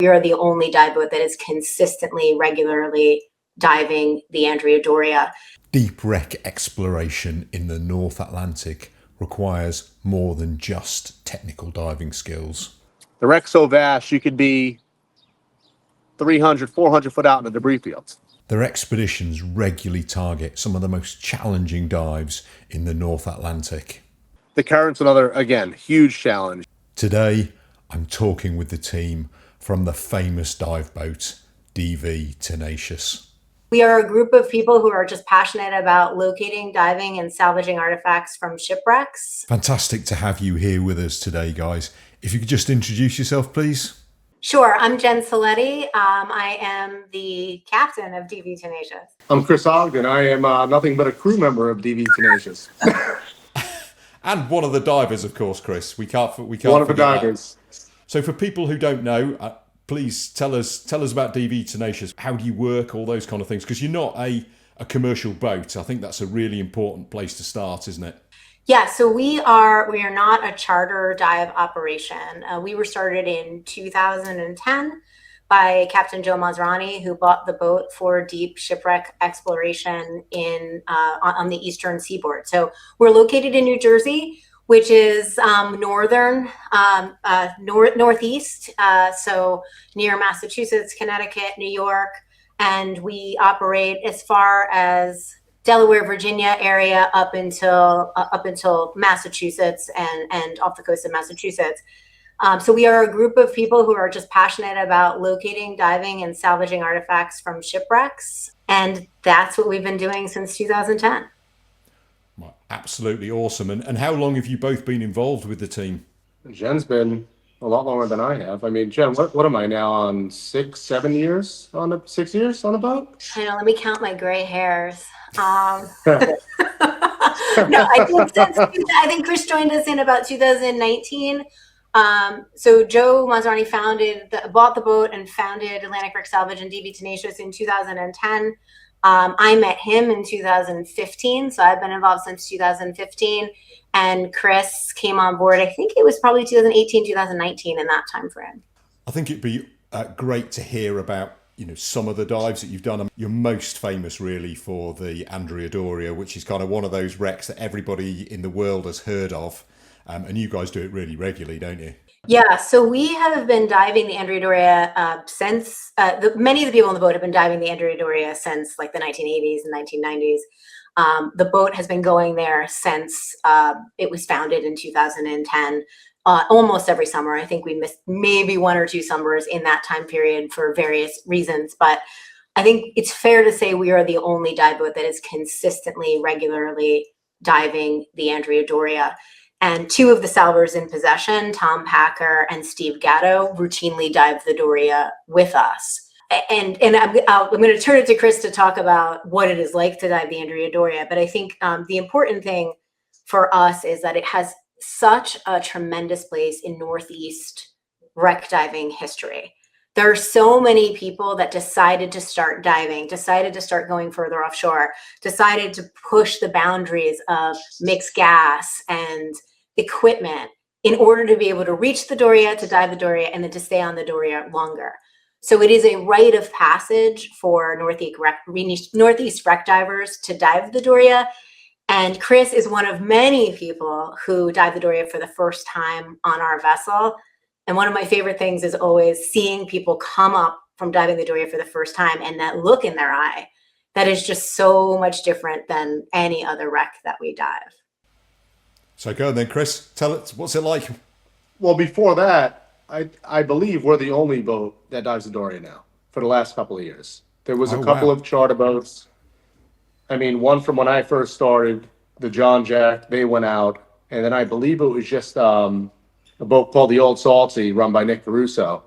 We are the only dive boat that is consistently, regularly diving the Andrea Doria. Deep wreck exploration in the North Atlantic requires more than just technical diving skills. The wreck's so vast, you could be 300, 400 foot out in the debris fields. Their expeditions regularly target some of the most challenging dives in the North Atlantic. The current's another, again, huge challenge. Today, I'm talking with the team from the famous dive boat, DV Tenacious. We are a group of people who are just passionate about locating, diving, and salvaging artifacts from shipwrecks. Fantastic to have you here with us today, guys. If you could just introduce yourself, please. Sure, I'm Jenn Sellitti. I am the captain of DV Tenacious. I'm Chris Ogden. I am nothing but a crew member of DV Tenacious. And one of the divers, of course, Chris. We can't one of the divers. That. So for people who don't know, please tell us about DV Tenacious. How do you work, all those kind of things? Because you're not a commercial boat. I think that's a really important place to start, isn't it? Yeah, so we are not a charter dive operation. We were started in 2010 by Captain Joe Masrani, who bought the boat for deep shipwreck exploration on the eastern seaboard. So we're located in New Jersey, which is northeast, so near Massachusetts, Connecticut, New York, and we operate as far as Delaware, Virginia area up until Massachusetts and off the coast of Massachusetts. So we are a group of people who are just passionate about locating, diving, and salvaging artifacts from shipwrecks, and that's what we've been doing since 2010. Well, absolutely awesome. And how long have you both been involved with the team? Jenn's been a lot longer than I have. I mean, Jenn, what am I now on 6 years on the 6 years on the boat? I know. Let me count my gray hairs. No, I think Chris joined us in about 2019. So Joe Masrani bought the boat and founded Atlantic Wreck Salvage and DV Tenacious in 2010. I met him in 2015, so I've been involved since 2015. And Chris came on board, I think it was probably 2018, 2019 in that time frame. I think it'd be great to hear about, some of the dives that you've done. You're most famous really for the Andrea Doria, which is kind of one of those wrecks that everybody in the world has heard of. And you guys do it really regularly, don't you? Yeah, so we have been diving the Andrea Doria since, many of the people on the boat have been diving the Andrea Doria since like the 1980s and 1990s. The boat has been going there since it was founded in 2010, almost every summer. I think we missed maybe 1 or 2 summers in that time period for various reasons. But I think it's fair to say we are the only dive boat that is consistently, regularly diving the Andrea Doria. And 2 of the salvors in possession, Tom Packer and Steve Gatto, routinely dive the Doria with us. And I'm going to turn it to Chris to talk about what it is like to dive the Andrea Doria. But I think the important thing for us is that it has such a tremendous place in Northeast wreck diving history. There are so many people that decided to start diving, decided to start going further offshore, decided to push the boundaries of mixed gas and equipment in order to be able to reach the Doria, to dive the Doria, and then to stay on the Doria longer. So it is a rite of passage for Northeast wreck divers to dive the Doria. And Chris is one of many people who dive the Doria for the first time on our vessel. And one of my favorite things is always seeing people come up from diving the Doria for the first time and that look in their eye that is just so much different than any other wreck that we dive. So go on then, Chris. Tell us, what's it like? Well, before that, I believe we're the only boat that dives the Doria now for the last couple of years. There was a couple of charter boats. I mean, one from when I first started, the John Jack, they went out. And then I believe it was just a boat called the Old Salty run by Nick Caruso.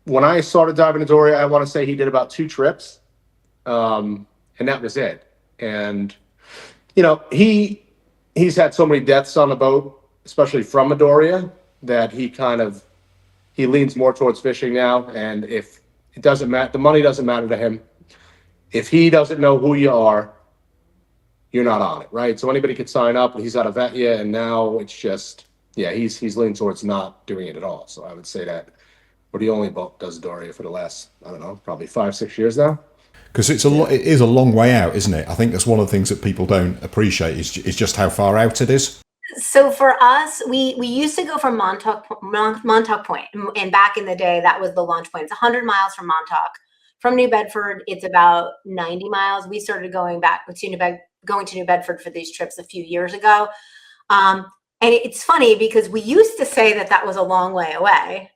When I started diving the Doria, I want to say he did about 2 trips. And that was it. And, he's had so many deaths on the boat, especially from a Doria, that he leans more towards fishing now. And if it doesn't matter, the money doesn't matter to him. If he doesn't know who you are, you're not on it, right? So anybody could sign up, and he's out of vet you, and now it's just, he's leaning towards not doing it at all. So I would say that We're the only boat that does Doria for the last, I don't know, probably 5-6 years now. Because it is a long way out, isn't it? I think that's one of the things that people don't appreciate is just how far out it is. So for us, we used to go from Montauk Point, and back in the day, that was the launch point. It's 100 miles from Montauk. From New Bedford, it's about 90 miles. We started going to New Bedford for these trips a few years ago. And it's funny because we used to say that was a long way away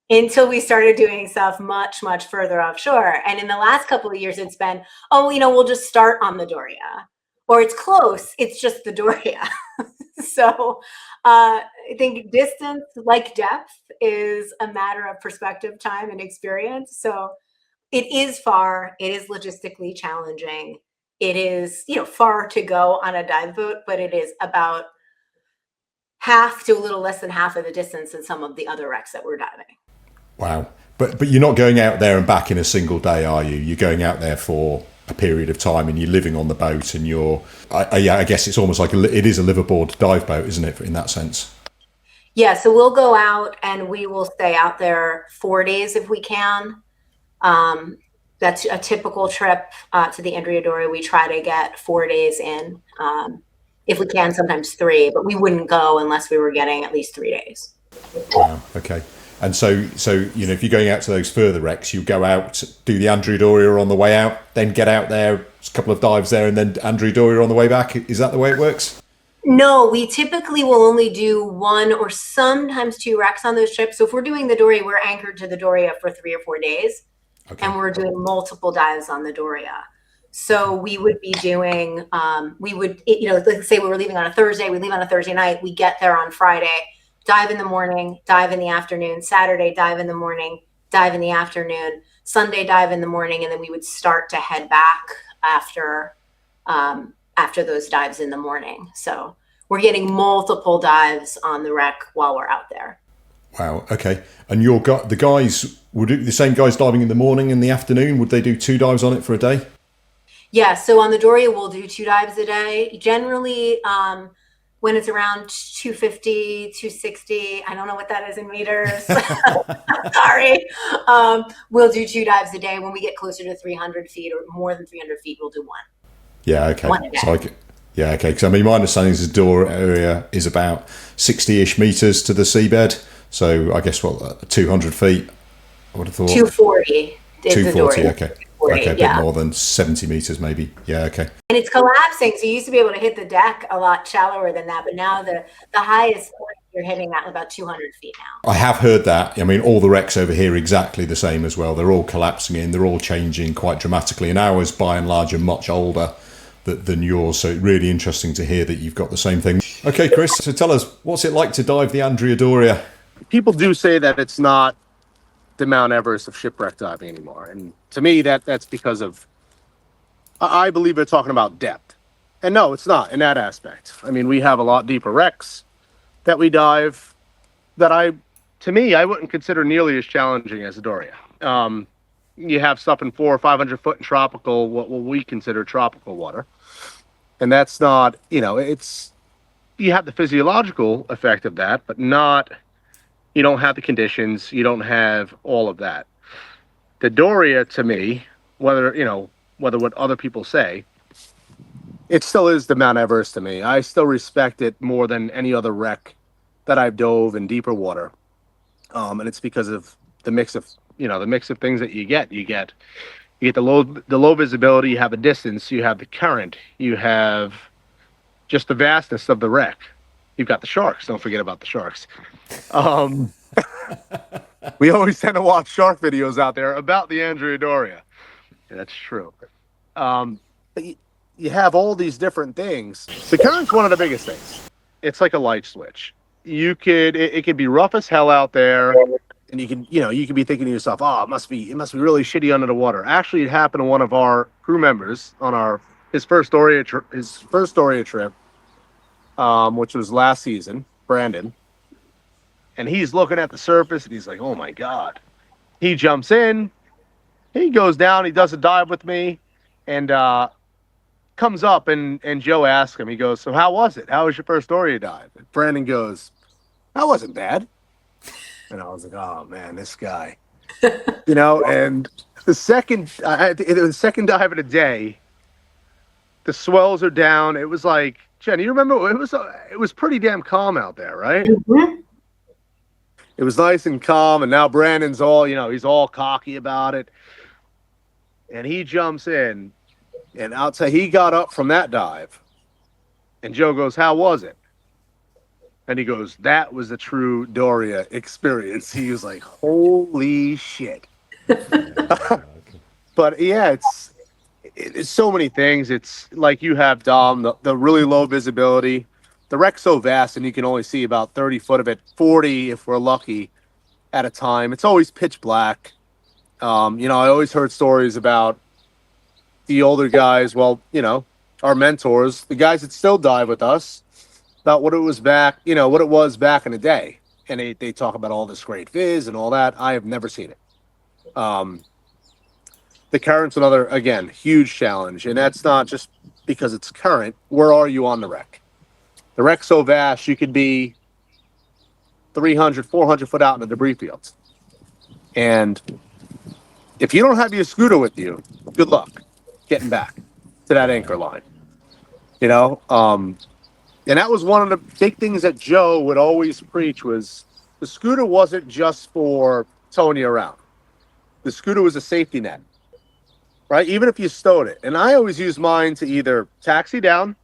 until we started doing stuff much, much further offshore. And in the last couple of years, it's been, we'll just start on the Doria. Or it's close, it's just the Doria. So I think distance, like depth, is a matter of perspective, time, and experience. So it is far, it is logistically challenging. It is, far to go on a dive boat, but it is about half to a little less than half of the distance in some of the other wrecks that we're diving. Wow. But you're not going out there and back in a single day, are you? You're going out there for a period of time and you're living on the boat and I guess it's almost like it is a liveaboard dive boat, isn't it, in that sense? Yeah, so we'll go out and we will stay out there 4 days if we can. That's a typical trip to the Andrea Doria. We try to get 4 days in. If we can, sometimes 3, but we wouldn't go unless we were getting at least 3 days. Wow, okay. And so if you're going out to those further wrecks, you go out, do the Andrea Doria on the way out, then get out there, a couple of dives there, and then Andrea Doria on the way back. Is that the way it works? No, we typically will only do 1 or sometimes 2 wrecks on those trips. So if we're doing the Doria, we're anchored to the Doria for 3 or 4 days, okay. And we're doing multiple dives on the Doria. So we would be doing, let's say we were leaving on a Thursday, we leave on a Thursday night, we get there on Friday, dive in the morning, dive in the afternoon, Saturday, dive in the morning, dive in the afternoon, Sunday, dive in the morning, and then we would start to head back after those dives in the morning. So we're getting multiple dives on the wreck while we're out there. Wow. Okay. And the guys, would the same guys diving in the morning and the afternoon? Would they do 2 dives on it for a day? Yeah. So on the Doria, we'll do 2 dives a day. Generally, when it's around 250, 260, I don't know what that is in meters. Sorry. We'll do 2 dives a day. When we get closer to 300 feet or more than 300 feet, we'll do 1. Yeah. Okay. Yeah. Okay. Because my understanding is the Doria area is about 60-ish meters to the seabed. So I guess 200 feet. I would have thought 240. 240. Okay. 40, okay, a bit more than 70 meters, maybe. Yeah, okay. And it's collapsing, so you used to be able to hit the deck a lot shallower than that, but now the highest point you're hitting at about 200 feet now. I have heard that. I mean, all the wrecks over here are exactly the same as well. They're all collapsing in. They're all changing quite dramatically. And ours, by and large, are much older than yours. So it's really interesting to hear that you've got the same thing. Okay, Chris, so tell us, what's it like to dive the Andrea Doria? People do say that it's not the Mount Everest of shipwreck diving anymore. And to me, that's because of, I believe they're talking about depth. And no, it's not in that aspect. I mean, we have a lot deeper wrecks that we dive that I wouldn't consider nearly as challenging as the Doria. You have stuff in 400 or 500 foot in tropical, what we consider tropical water. And that's not, you have the physiological effect of that, but you don't have the conditions, you don't have all of that. The Doria, to me, whether what other people say, it still is the Mount Everest to me. I still respect it more than any other wreck that I've dove in deeper water. And it's because of the mix of things that you get. You get the low visibility, you have a distance, you have the current, you have just the vastness of the wreck. You've got the sharks. Don't forget about the sharks. We always tend to watch shark videos out there about the Andrea Doria. Yeah, that's true. But you have all these different things. The current's one of the biggest things. It's like a light switch. It could be rough as hell out there, and you could be thinking to yourself, "Oh, it must be really shitty under the water." Actually, it happened to one of our crew members on his first Doria trip, which was last season, Brandon. And he's looking at the surface and he's like, "Oh my God." He jumps in, he goes down, he does a dive with me, and comes up and Joe asks him, he goes, "So how was it? How was your first Doria dive?" And Brandon goes, "That wasn't bad." And I was like, oh man, this guy, and the second dive of the day, the swells are down. It was like, Jenn, you remember it was pretty damn calm out there, right? Mhm. It was nice and calm, and now Brandon's all, he's all cocky about it. And he jumps in, and I'll tell you, he got up from that dive, and Joe goes, how was it? And he goes, that was the true Doria experience. He was like, holy shit. But yeah, it's so many things. It's like you have, Dom, the really low visibility. The wreck's so vast, and you can only see about 30 foot of it, 40 if we're lucky at a time. It's always pitch black. I always heard stories about the older guys, our mentors, the guys that still dive with us, about what it was back in the day. And they talk about all this great viz and all that. I have never seen it. The current's another, again, huge challenge. And that's not just because it's current. Where are you on the wreck? The wreck's so vast, you could be 300, 400 foot out in the debris fields. And if you don't have your scooter with you, good luck getting back to that anchor line. And that was one of the big things that Joe would always preach was the scooter wasn't just for towing you around. The scooter was a safety net, right? Even if you stowed it. And I always use mine to either taxi down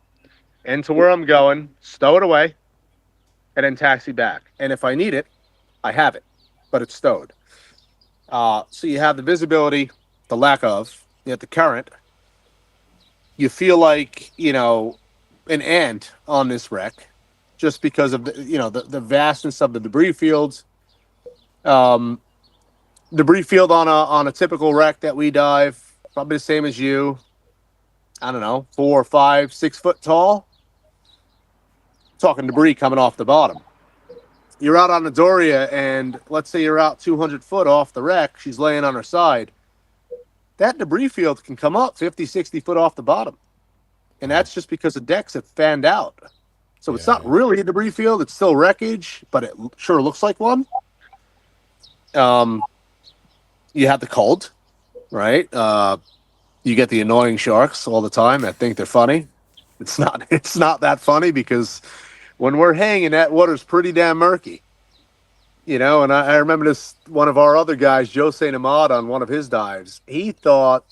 and to where I'm going, stow it away, and then taxi back. And if I need it, I have it, but it's stowed. So you have the visibility, the lack of, the current. You feel like, an ant on this wreck just because of the vastness of the debris fields. Debris field on a typical wreck that we dive, probably the same as you. I don't know, 4, 5, 6 foot tall. Talking debris coming off the bottom. You're out on the Doria, and let's say you're out 200 foot off the wreck. She's laying on her side. That debris field can come up 50, 60 foot off the bottom. And that's just because the decks have fanned out. So it's not really a debris field. It's still wreckage, but it sure looks like one. You have the cold, right? You get the annoying sharks all the time that think they're funny. It's not that funny because when we're hanging, that water's pretty damn murky. And I remember this, one of our other guys, Joe St. Ahmad, on one of his dives, he thought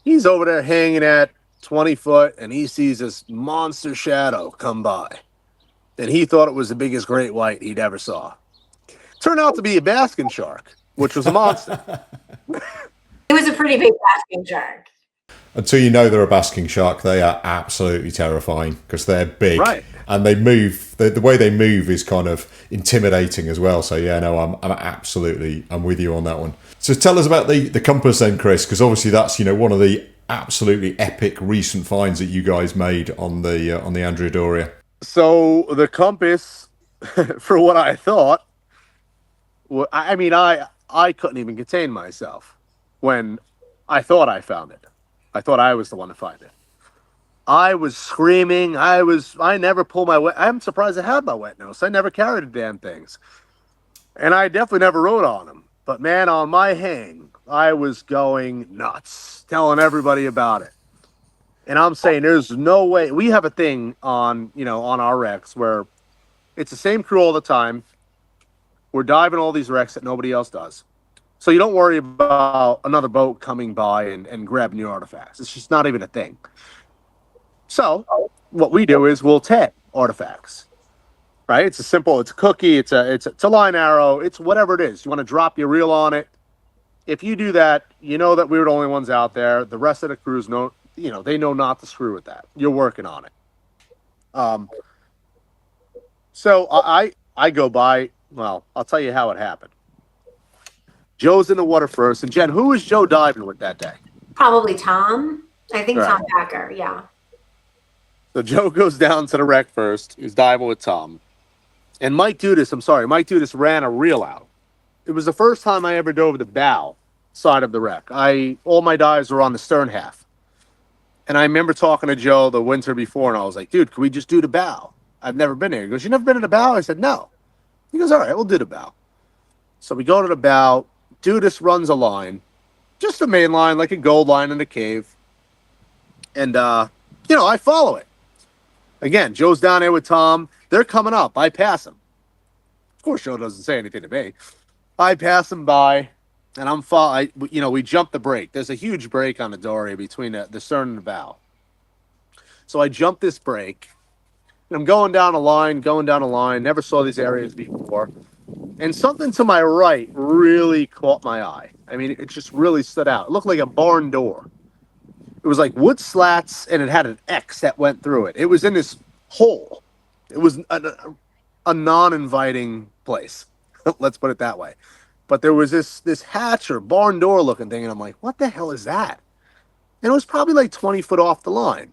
he's over there hanging at 20 foot and he sees this monster shadow come by. And he thought it was the biggest great white he'd ever saw. Turned out to be a basking shark, which was a monster. It was a pretty big basking shark. Until you know they're a basking shark, they are absolutely terrifying because they're big, right? And they move. The way they move is kind of intimidating as well. So yeah, no, I'm with you on that one. So tell us about the compass then, Chris, because obviously that's one of the absolutely epic recent finds that you guys made on the Andrea Doria. So the compass, for what I thought, I couldn't even contain myself when I thought I found it. I thought I was the one to find it. I was screaming. I never pulled my wet. I'm surprised I had my wet nose. I never carried the damn things. And I definitely never rode on them. But man, on my hang, I was going nuts, telling everybody about it. And I'm saying there's no way. We have a thing on our wrecks where it's the same crew all the time. We're diving all these wrecks that nobody else does. So you don't worry about another boat coming by and grabbing your artifacts. It's just not even a thing. So what we do is we'll tag artifacts, right? It's a cookie, it's a line arrow, it's whatever it is. You want to drop your reel on it. If you do that, you know that we're the only ones out there. The rest of the crews know, they know not to screw with that. You're working on it. So I go by, well, I'll tell you how it happened. Joe's in the water first. And Jenn, who was Joe diving with that day? Probably Tom. I think Right. Tom Packer, yeah. So Joe goes down to the wreck first. He's diving with Tom. And Mike Dudas ran a reel out. It was the first time I ever dove the bow side of the wreck. All my dives were on the stern half. And I remember talking to Joe the winter before, and I was like, dude, can we just do the bow? I've never been there. He goes, you never been in the bow? I said, no. He goes, all right, we'll do the bow. So we go to the bow. Dudis runs a line, just a main line, like a gold line in a cave. And, I follow it. Again, Joe's down there with Tom. They're coming up. I pass them. Of course, Joe doesn't say anything to me. I pass them by, and we jump the break. There's a huge break on the Doria between the stern and the bow. So I jump this break, and I'm going down a line. Never saw these areas before. And something to my right really caught my eye. I mean, it just really stood out. It looked like a barn door. It was like wood slats, and it had an X that went through it. It was in this hole. It was a non-inviting place. Let's put it that way. But there was this hatch or barn door looking thing, and I'm like, what the hell is that? And it was probably like 20 foot off the line.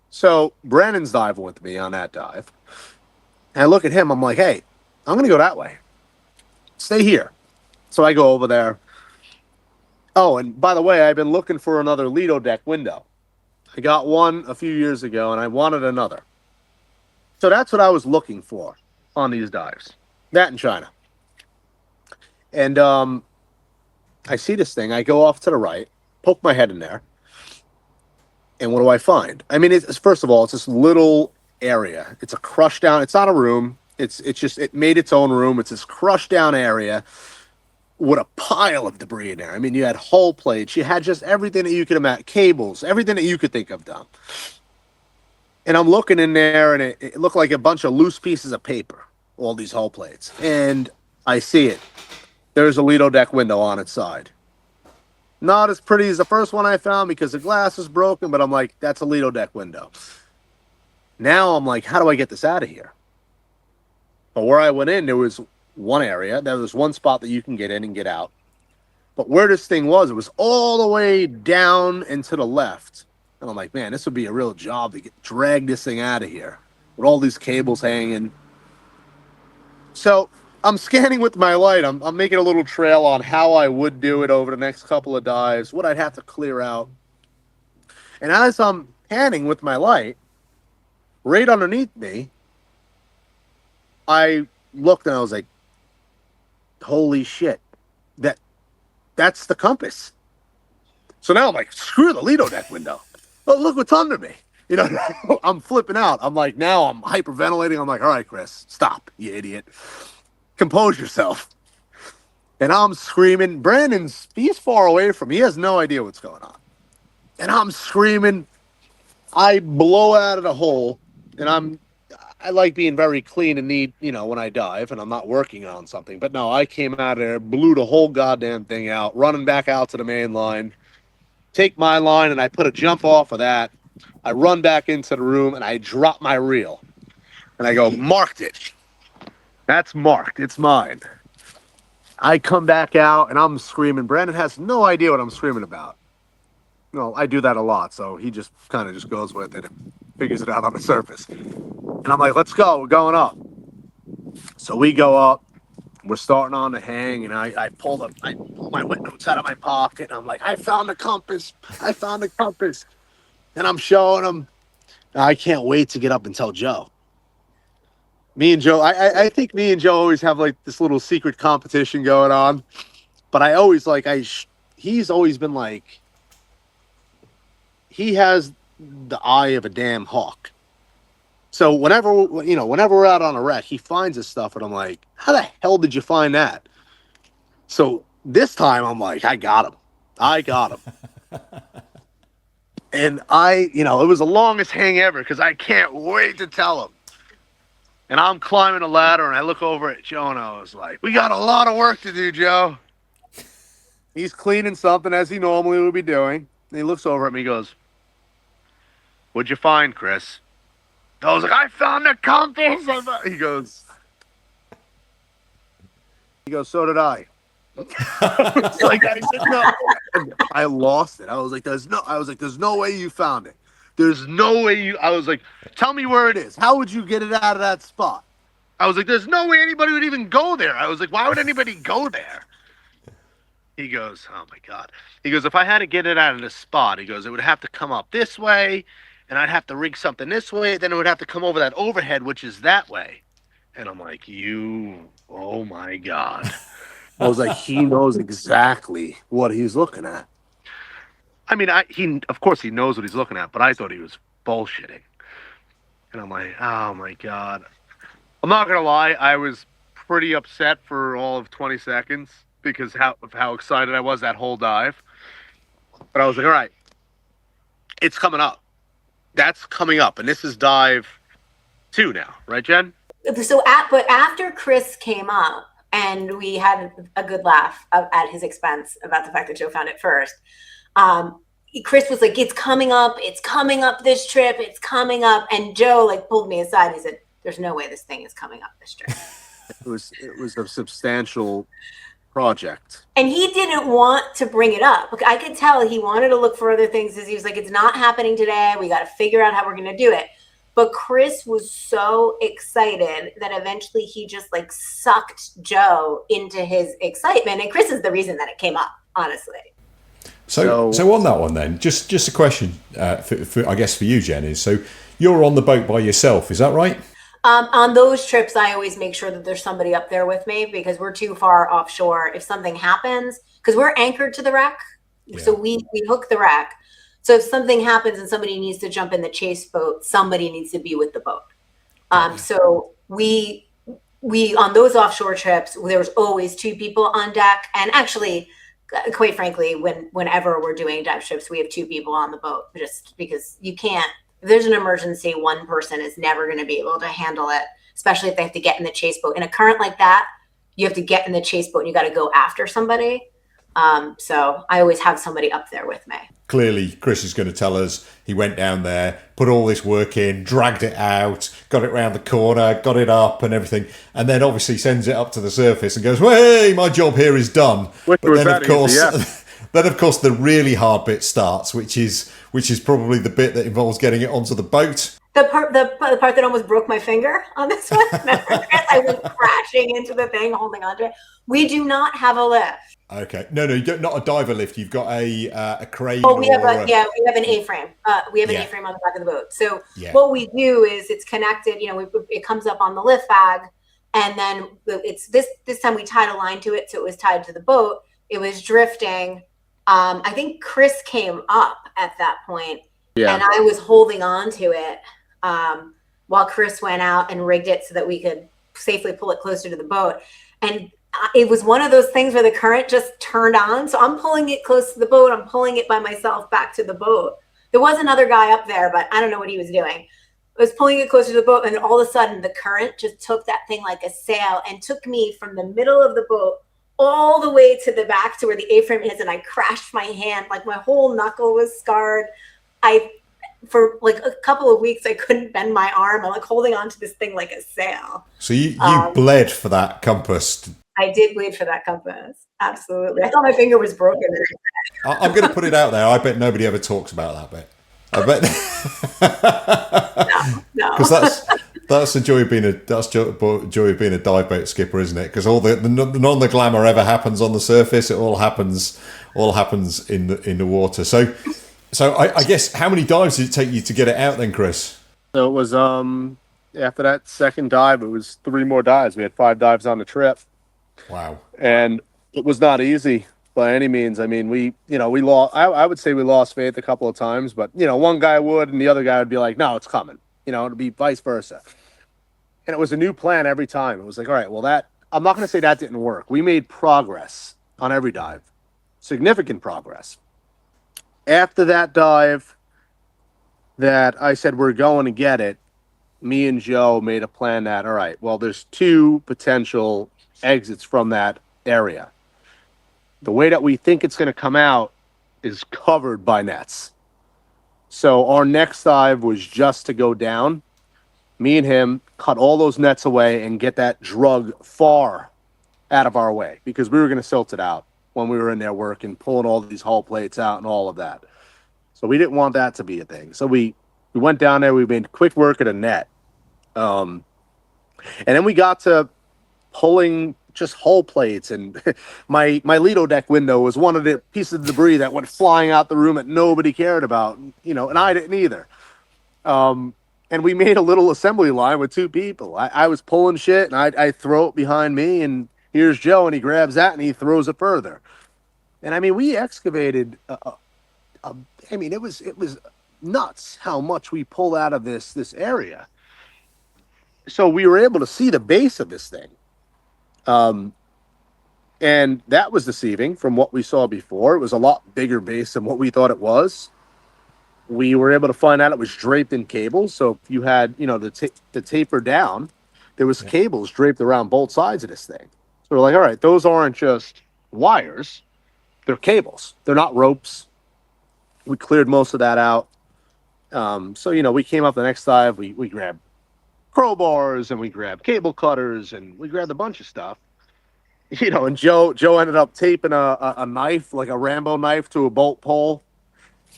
So Brandon's diving with me on that dive. And I look at him, I'm like, hey, I'm going to go that way. Stay here. So I go over there. Oh, and by the way, I've been looking for another Lido deck window. I got one a few years ago, and I wanted another. So that's what I was looking for on these dives. That in China. And I see this thing. I go off to the right, poke my head in there. And what do I find? I mean, first of all, it's this little area. It's a crushed down. It's not a room. It made its own room. It's this crushed down area with a pile of debris in there. I mean, you had hull plates. You had just everything that you could imagine. Cables, everything that you could think of done. And I'm looking in there, and it looked like a bunch of loose pieces of paper, all these hull plates. And I see it. There's a Lido deck window on its side. Not as pretty as the first one I found because the glass is broken, but I'm like, that's a Lido deck window. Now I'm like, how do I get this out of here? But where I went in, there was one area. There was one spot that you can get in and get out. But where this thing was, it was all the way down and to the left. And I'm like, man, this would be a real job to drag this thing out of here with all these cables hanging. So I'm scanning with my light. I'm making a little trail on how I would do it over the next couple of dives, what I'd have to clear out. And as I'm panning with my light, right underneath me, I looked and I was like, holy shit, that's the compass. So now I'm like, screw the Lido deck window. Oh, look what's under me. I'm flipping out. I'm like, now I'm hyperventilating. I'm like, all right, Chris, stop, you idiot. Compose yourself. And I'm screaming. He's far away from me. He has no idea what's going on. And I'm screaming. I blow out of the hole. And I like being very clean and neat, when I dive and I'm not working on something. But no, I came out of there, blew the whole goddamn thing out, running back out to the main line. Take my line and I put a jump off of that. I run back into the room and I drop my reel. And I go, marked it. That's marked. It's mine. I come back out and I'm screaming. Brandon has no idea what I'm screaming about. No, I do that a lot, so he just kind of just goes with it and figures it out on the surface. And I'm like, let's go. We're going up. So we go up. We're starting on the hang, and I pull my windows out of my pocket. And I'm like, I found the compass. And I'm showing him. I can't wait to get up and tell Joe. Me and Joe, I think me and Joe always have like this little secret competition going on. But I always he's always been like, he has the eye of a damn hawk. So whenever we're out on a wreck, he finds his stuff, and I'm like, how the hell did you find that? So this time I'm like, I got him. And it was the longest hang ever because I can't wait to tell him. And I'm climbing a ladder, and I look over at Joe, and I was like, we got a lot of work to do, Joe. He's cleaning something as he normally would be doing. And he looks over at me and goes, what'd you find, Chris? I was like, I found the compass. He goes, so did I. It's like, I said, no. I lost it. I was like, there's no way you found it. There's no way I was like, tell me where it is. How would you get it out of that spot? I was like, there's no way anybody would even go there. I was like, why would anybody go there? He goes, oh my God. He goes, if I had to get it out of this spot, he goes, it would have to come up this way, and I'd have to rig something this way, then it would have to come over that overhead, which is that way. And I'm like, oh my God. I was like, he knows exactly what he's looking at. I mean, of course he knows what he's looking at, but I thought he was bullshitting. And I'm like, oh my God. I'm not gonna lie, I was pretty upset for all of 20 seconds because of how excited I was that whole dive. But I was like, all right, it's coming up. That's coming up, and this is dive 2 now, right, Jen? But after Chris came up and we had a good laugh at his expense about the fact that Joe found it first, Chris was like, it's coming up this trip, it's coming up. And Joe like pulled me aside. He said, there's no way this thing is coming up this trip. It was a substantial project. And he didn't want to bring it up. I could tell he wanted to look for other things. He was like, it's not happening today. We got to figure out how we're going to do it. But Chris was so excited that eventually he just like sucked Joe into his excitement. And Chris is the reason that it came up, honestly. So on that one then, just a question for I guess for you, Jen, is so you're on the boat by yourself, is that right? On those trips, I always make sure that there's somebody up there with me because we're too far offshore. If something happens, because we're anchored to the wreck, so we hook the wreck. So if something happens and somebody needs to jump in the chase boat, somebody needs to be with the boat. So we on those offshore trips, there was always 2 people on deck. And actually, quite frankly, whenever we're doing dive trips, we have 2 people on the boat just because you can't. If there's an emergency, one person is never going to be able to handle it, especially if they have to get in the chase boat. In a current like that, you have to get in the chase boat and you got to go after somebody. So I always have somebody up there with me. Clearly, Chris is going to tell us he went down there, put all this work in, dragged it out, got it round the corner, got it up and everything, and then obviously sends it up to the surface and goes, well, hey, my job here is done. But then, of course, then, of course, the really hard bit starts, which is probably the bit that involves getting it onto the boat. The part that almost broke my finger on this one. I went crashing into the thing, holding onto it. We do not have a lift. Okay, no, you don't, not a diver lift. You've got a crane. Oh, we have an A-frame. We have an A-frame on the back of the boat. So what we do is it's connected. It comes up on the lift bag, and then it's this time we tied a line to it, so it was tied to the boat. It was drifting. I think Chris came up at that point, and I was holding on to it while Chris went out and rigged it so that we could safely pull it closer to the boat. And it was one of those things where the current just turned on. So I'm pulling it close to the boat. I'm pulling it by myself back to the boat. There was another guy up there, but I don't know what he was doing. I was pulling it closer to the boat, and all of a sudden the current just took that thing like a sail and took me from the middle of the boat all the way to the back to where the A-frame is, and I crashed my hand. Like my whole knuckle was scarred. For like a couple of weeks, I couldn't bend my arm. I'm like holding on to this thing like a sail. So you bled for that compass. I did bleed for that compass. Absolutely. I thought my finger was broken. I'm going to put it out there. I bet nobody ever talks about that bit. I bet. No. Because that's the joy of being a dive boat skipper, isn't it? Because all none of the glamour ever happens on the surface. It all happens in the water. So I guess how many dives did it take you to get it out then, Chris? So it was after that second dive, it was 3 more dives. We had 5 dives on the trip. Wow. And it was not easy by any means. I mean, we lost, I would say we lost faith a couple of times, but one guy would and the other guy would be like, no, it's coming. It'd be vice versa. And it was a new plan every time. It was like, all right, well, I'm not going to say that didn't work. We made progress on every dive, significant progress. After that dive that I said we're going to get it, me and Joe made a plan that, all right, well, there's 2 potential exits from that area. The way that we think it's going to come out is covered by nets. So our next dive was just to go down. Me and him cut all those nets away and get that drug far out of our way because we were going to silt it out when we were in there working, pulling all these hull plates out and all of that. So we didn't want that to be a thing. So we went down there. We made quick work at a net. And then we got to pulling just hull plates, and my Lido deck window was one of the pieces of debris that went flying out the room that nobody cared about, and I didn't either. And we made a little assembly line with 2 people. I was pulling shit, and I'd throw it behind me, and Here's Joe, and he grabs that and he throws it further. And I mean, we excavated. I mean, it was nuts how much we pulled out of this area. So we were able to see the base of this thing, and that was deceiving from what we saw before. It was a lot bigger base than what we thought it was. We were able to find out it was draped in cables. So if you had, the taper down, there was cables draped around both sides of this thing. So we're like, all right, those aren't just wires. They're cables. They're not ropes. We cleared most of that out. So, we came up the next dive. We grabbed crowbars and we grabbed cable cutters and we grabbed a bunch of stuff. And Joe ended up taping a knife, like a Rambo knife, to a bolt pole.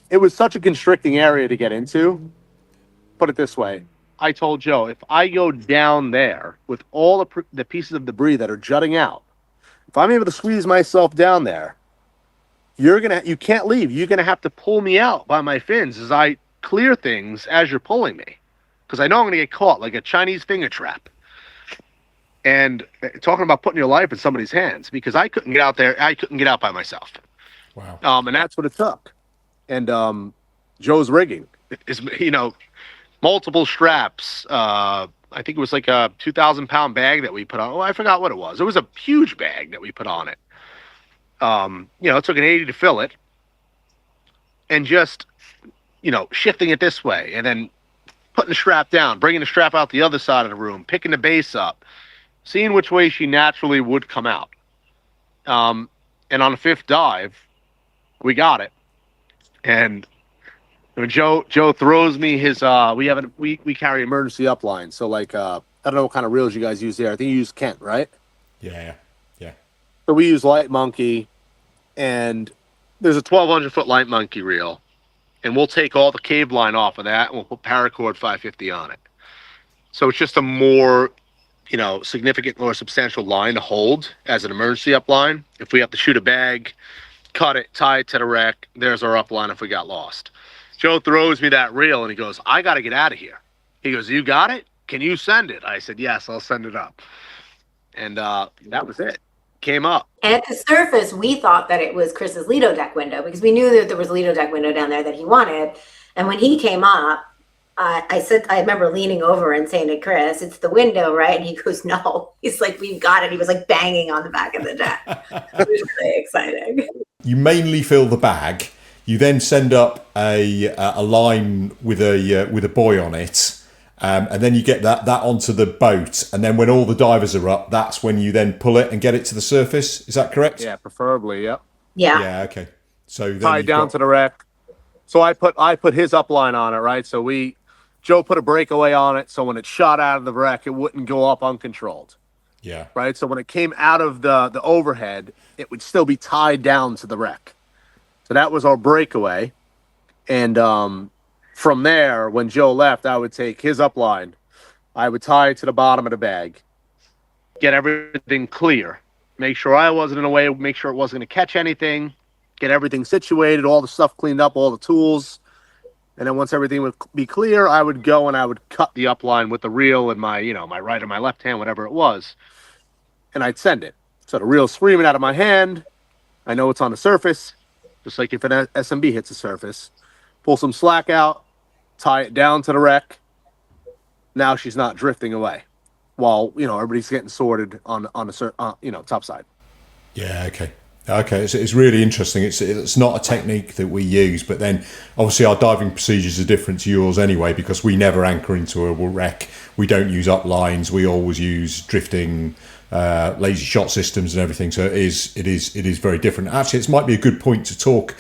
It was such a constricting area to get into. Put it this way. I told Joe, if I go down there with all the pieces of debris that are jutting out, if I'm able to squeeze myself down there, you can't leave. You're going to have to pull me out by my fins as I clear things as you're pulling me. Because I know I'm going to get caught like a Chinese finger trap. And talking about putting your life in somebody's hands, because I couldn't get out there. I couldn't get out by myself. Wow. And that's what it took. And Joe's rigging is, multiple straps. I think it was like a 2,000-pound bag that we put on. Oh, I forgot what it was. It was a huge bag that we put on it. It took an 80 to fill it. And just, shifting it this way and then putting the strap down, bringing the strap out the other side of the room, picking the base up, seeing which way she naturally would come out. And on the fifth dive, we got it. And Joe throws me his we carry emergency upline. So I don't know what kind of reels you guys use there. I think you use Kent, right? Yeah. So we use Light Monkey, and there's a 1,200-foot Light Monkey reel, and we'll take all the cave line off of that and we'll put paracord 550 on it. So it's just a more significant, more substantial line to hold as an emergency upline. If we have to shoot a bag, cut it, tie it to the wreck, there's our upline if we got lost. Joe throws me that reel and he goes, I got to get out of here. He goes, you got it? Can you send it? I said, yes, I'll send it up. And that was it. Came up. And at the surface, we thought that it was Chris's Lido deck window because we knew that there was a Lido deck window down there that he wanted. And when he came up, I remember leaning over and saying to Chris, it's the window, right? And he goes, no. He's like, we've got it. He was like banging on the back of the deck. It was really exciting. You mainly fill the bag. You then send up a line with a buoy on it, and then you get that onto the boat. And then when all the divers are up, that's when you then pull it and get it to the surface. Is that correct? Yeah, preferably. Yep. Yeah. Yeah. Okay. So then tied down to the wreck. So I put his upline on it, right? So Joe put a breakaway on it, so when it shot out of the wreck, it wouldn't go up uncontrolled. Yeah. Right. So when it came out of the overhead, it would still be tied down to the wreck. So that was our breakaway. And from there, when Joe left, I would take his upline. I would tie it to the bottom of the bag, get everything clear, make sure I wasn't in the way, make sure it wasn't going to catch anything, get everything situated, all the stuff cleaned up, all the tools. And then once everything would be clear, I would go and I would cut the upline with the reel in my, my right or my left hand, whatever it was. And I'd send it. So the reel's screaming out of my hand. I know it's on the surface. Just like if an SMB hits the surface, pull some slack out, tie it down to the wreck. Now she's not drifting away while, everybody's getting sorted on the, top side. Yeah. Okay. It's really interesting. It's not a technique that we use, but then obviously our diving procedures are different to yours anyway, because we never anchor into a wreck. We don't use up lines. We always use drifting, lazy shot systems and everything. So it is very different. Actually, it might be a good point to talk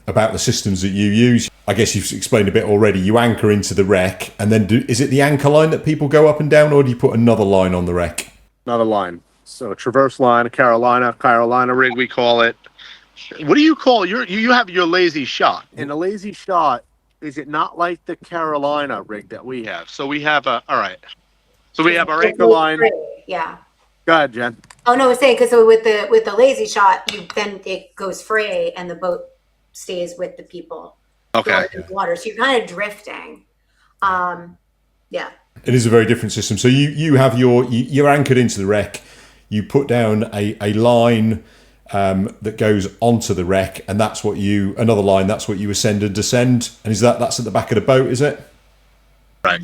about the systems that you use. I guess you've explained a bit already. You anchor into the wreck, and then is it the anchor line that people go up and down, or do you put another line on the wreck? Another line. So traverse line, a Carolina rig, we call it. What do you call you have your lazy shot? And the lazy shot, is it not like the Carolina rig that we have? So we have So we have our anchor line. Yeah. Go ahead, Jen. Oh no, I was saying because with the lazy shot, then it goes free and the boat stays with the people. Okay. In the water, so you're kind of drifting. Yeah. It is a very different system. So you're anchored into the wreck. you put down a line that goes onto the wreck, and that's what another line, that's what you ascend and descend. And that's at the back of the boat, is it? Right.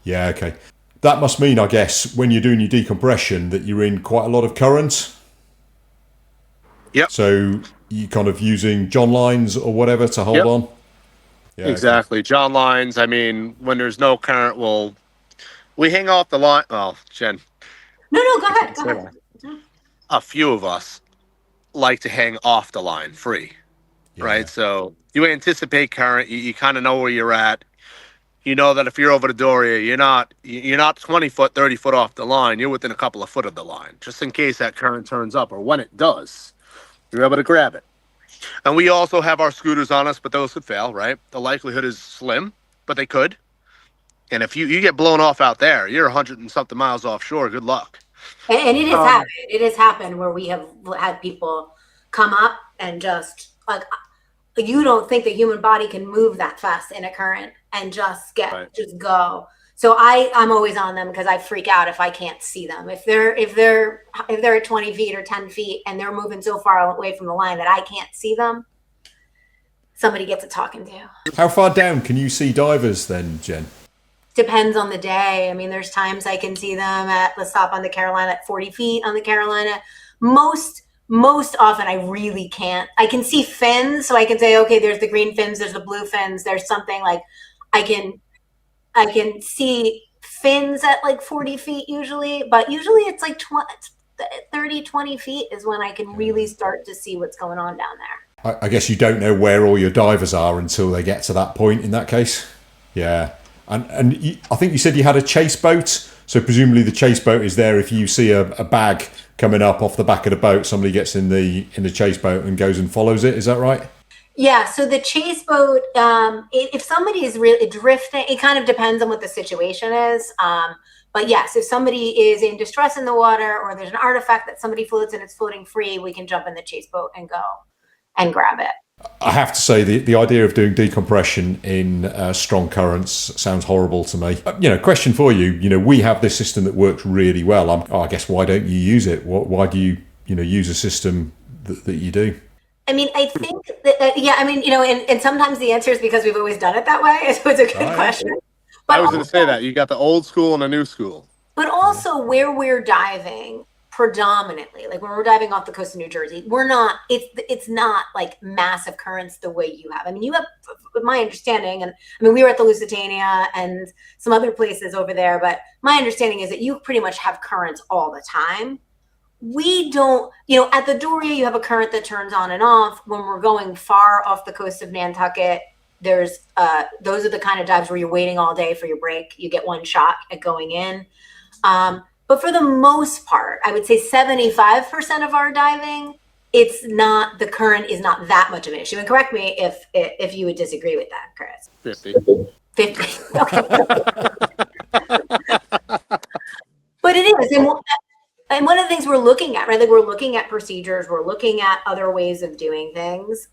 Yeah, okay. That must mean, I guess, when you're doing your decompression, that you're in quite a lot of current. Yep. So you kind of using John lines or whatever to hold on. Yeah, exactly. Okay. John lines. I mean, when there's no current, we hang off the line. Well, Jen. No, go ahead. Go ahead. A few of us like to hang off the line free, right? So you anticipate current. You kind of know where you're at. You know that if you're over the Doria, you're not 20 foot, 30 foot off the line. You're within a couple of foot of the line, just in case that current turns up, or when it does, you're able to grab it. And we also have our scooters on us, but those could fail, right? The likelihood is slim, but they could. And if you get blown off out there, you're 100 and something miles offshore. Good luck. And it has happened. It has happened where we have had people come up and just like, you don't think the human body can move that fast in a current and just just go. So I'm always on them because I freak out if I can't see them. If they're at 20 feet or 10 feet and they're moving so far away from the line that I can't see them, somebody gets a talking to. How far down can you see divers then, Jen? Depends on the day. I mean, there's times I can see them at the stop on the Carolina at 40 feet on the Carolina. Most often I really can't. I can see fins, so I can say, okay, there's the green fins, there's the blue fins, there's something like I can see fins at like 40 feet usually, but usually it's like 30, 20 feet is when I can really start to see what's going on down there. I guess you don't know where all your divers are until they get to that point in that case. Yeah. And I think you said you had a chase boat, so presumably the chase boat is there if you see a bag coming up off the back of the boat, somebody gets in the chase boat and goes and follows it. Is that right? Yeah, so the chase boat, if somebody is really drifting, it kind of depends on what the situation is. But yes, if somebody is in distress in the water or there's an artifact that somebody floats and it's floating free, we can jump in the chase boat and go and grab it. I have to say the idea of doing decompression in strong currents sounds horrible to me. Question for you. We have this system that works really well. I guess why don't you use it? Why do you use a system that you do? I mean, I think that, and sometimes the answer is because we've always done it that way. So it's a good question. But I was going to say that. You got the old school and the new school. But also where we're diving predominantly, like when we're diving off the coast of New Jersey, it's not like massive currents the way you have. I mean, you have, my understanding, and I mean, we were at the Lusitania and some other places over there, but my understanding is that you pretty much have currents all the time. We don't, at the Doria, you have a current that turns on and off. When we're going far off the coast of Nantucket, those are the kind of dives where you're waiting all day for your break. You get one shot at going in. But for the most part, I would say 75% of our diving, the current is not that much of an issue. And correct me if you would disagree with that, Chris. 50. Okay. But it is. And one of the things we're looking at, right? Like we're looking at procedures, we're looking at other ways of doing things.